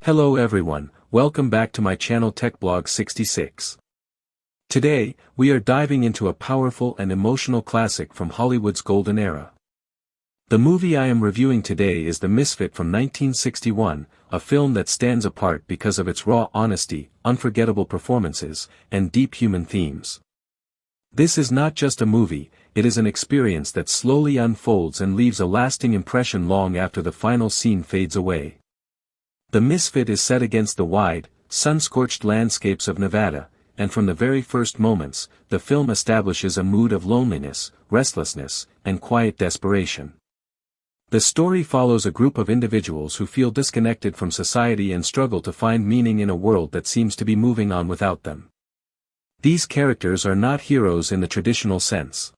Hello everyone, welcome back to my channel TechBlog 66. Today, we are diving into a powerful and emotional classic from Hollywood's golden era. The movie I am reviewing today is The Misfit from 1961, a film that stands apart because of its raw honesty, unforgettable performances, and deep human themes. This is not just a movie, it is an experience that slowly unfolds and leaves a lasting impression long after the final scene fades away. The Misfit is set against the wide, sun-scorched landscapes of Nevada, and from the very first moments, the film establishes a mood of loneliness, restlessness, and quiet desperation. The story follows a group of individuals who feel disconnected from society and struggle to find meaning in a world that seems to be moving on without them. These characters are not heroes in the traditional sense.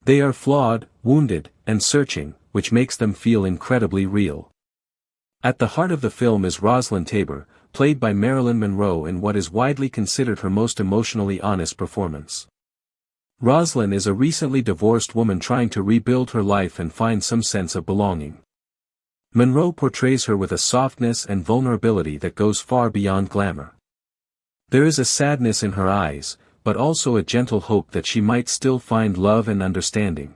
They are flawed, wounded, and searching, which makes them feel incredibly real. At the heart of the film is Rosalind Tabor, played by Marilyn Monroe in what is widely considered her most emotionally honest performance. Rosalind is a recently divorced woman trying to rebuild her life and find some sense of belonging. Monroe portrays her with a softness and vulnerability that goes far beyond glamour. There is a sadness in her eyes, but also a gentle hope that she might still find love and understanding.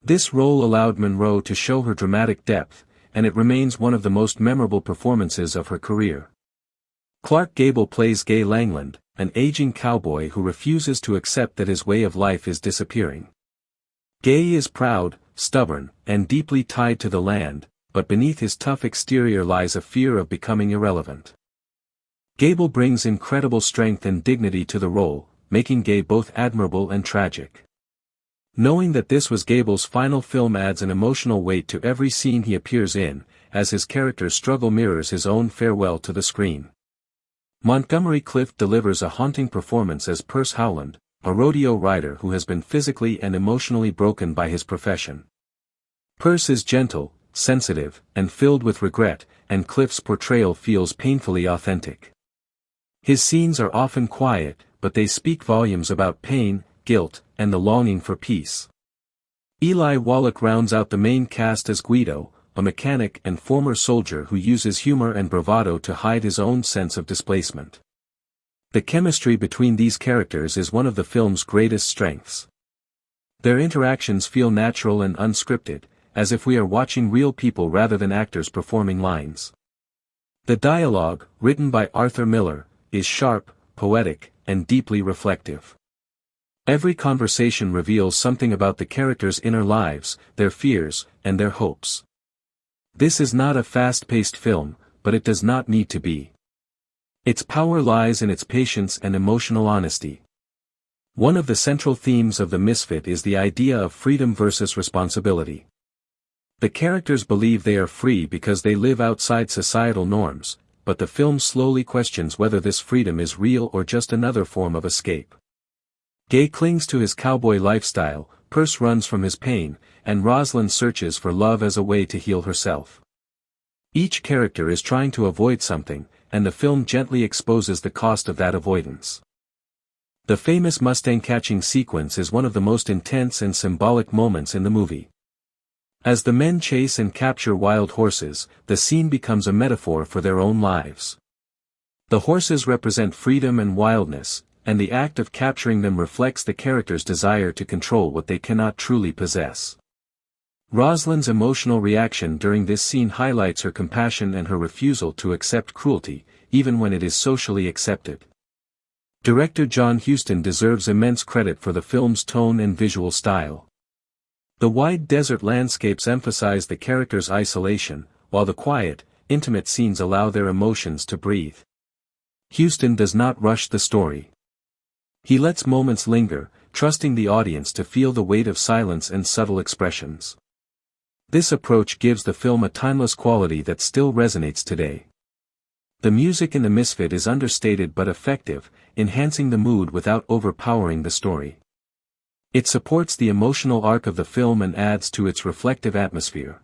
This role allowed Monroe to show her dramatic depth, and it remains one of the most memorable performances of her career. Clark Gable plays Gay Langland, an aging cowboy who refuses to accept that his way of life is disappearing. Gay is proud, stubborn, and deeply tied to the land, but beneath his tough exterior lies a fear of becoming irrelevant. Gable brings incredible strength and dignity to the role, making Gay both admirable and tragic. Knowing that this was Gable's final film adds an emotional weight to every scene he appears in, as his character's struggle mirrors his own farewell to the screen. Montgomery Clift delivers a haunting performance as Perce Howland, a rodeo rider who has been physically and emotionally broken by his profession. Perce is gentle, sensitive, and filled with regret, and Clift's portrayal feels painfully authentic. His scenes are often quiet, but they speak volumes about pain, guilt, and the longing for peace. Eli Wallach rounds out the main cast as Guido, a mechanic and former soldier who uses humor and bravado to hide his own sense of displacement. The chemistry between these characters is one of the film's greatest strengths. Their interactions feel natural and unscripted, as if we are watching real people rather than actors performing lines. The dialogue, written by Arthur Miller, is sharp, poetic, and deeply reflective. Every conversation reveals something about the characters' inner lives, their fears, and their hopes. This is not a fast-paced film, but it does not need to be. Its power lies in its patience and emotional honesty. One of the central themes of The Misfit is the idea of freedom versus responsibility. The characters believe they are free because they live outside societal norms, but the film slowly questions whether this freedom is real or just another form of escape. Gay clings to his cowboy lifestyle, Perce runs from his pain, and Rosalind searches for love as a way to heal herself. Each character is trying to avoid something, and the film gently exposes the cost of that avoidance. The famous Mustang catching sequence is one of the most intense and symbolic moments in the movie. As the men chase and capture wild horses, the scene becomes a metaphor for their own lives. The horses represent freedom and wildness, and the act of capturing them reflects the character's desire to control what they cannot truly possess. Rosalind's emotional reaction during this scene highlights her compassion and her refusal to accept cruelty, even when it is socially accepted. Director John Huston deserves immense credit for the film's tone and visual style. The wide desert landscapes emphasize the character's isolation, while the quiet, intimate scenes allow their emotions to breathe. Huston does not rush the story. He lets moments linger, trusting the audience to feel the weight of silence and subtle expressions. This approach gives the film a timeless quality that still resonates today. The music in The Misfit is understated but effective, enhancing the mood without overpowering the story. It supports the emotional arc of the film and adds to its reflective atmosphere.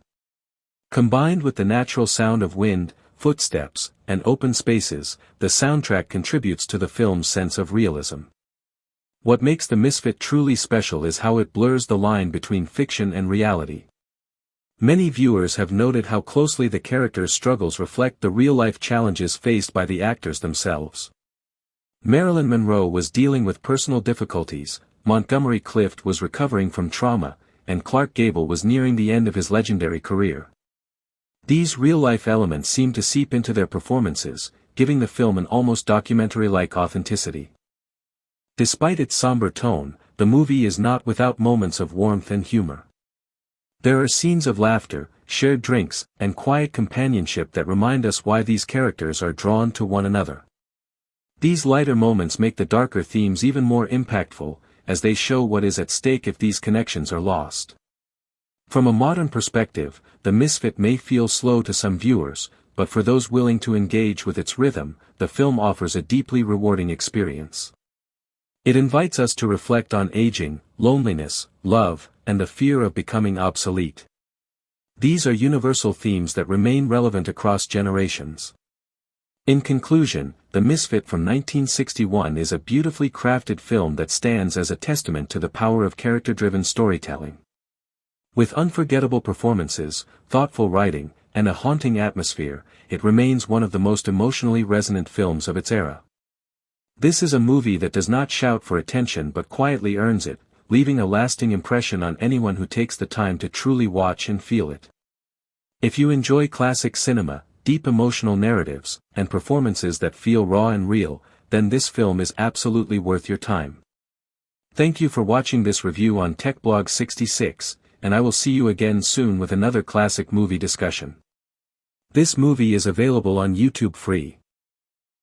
Combined with the natural sound of wind, footsteps, and open spaces, the soundtrack contributes to the film's sense of realism. What makes The Misfit truly special is how it blurs the line between fiction and reality. Many viewers have noted how closely the characters' struggles reflect the real-life challenges faced by the actors themselves. Marilyn Monroe was dealing with personal difficulties, Montgomery Clift was recovering from trauma, and Clark Gable was nearing the end of his legendary career. These real-life elements seem to seep into their performances, giving the film an almost documentary-like authenticity. Despite its somber tone, the movie is not without moments of warmth and humor. There are scenes of laughter, shared drinks, and quiet companionship that remind us why these characters are drawn to one another. These lighter moments make the darker themes even more impactful, as they show what is at stake if these connections are lost. From a modern perspective, The Misfit may feel slow to some viewers, but for those willing to engage with its rhythm, the film offers a deeply rewarding experience. It invites us to reflect on aging, loneliness, love, and the fear of becoming obsolete. These are universal themes that remain relevant across generations. In conclusion, The Misfit from 1961 is a beautifully crafted film that stands as a testament to the power of character-driven storytelling. With unforgettable performances, thoughtful writing, and a haunting atmosphere, it remains one of the most emotionally resonant films of its era. This is a movie that does not shout for attention but quietly earns it, leaving a lasting impression on anyone who takes the time to truly watch and feel it. If you enjoy classic cinema, deep emotional narratives, and performances that feel raw and real, then this film is absolutely worth your time. Thank you for watching this review on TechBlog 66, and I will see you again soon with another classic movie discussion. This movie is available on YouTube free.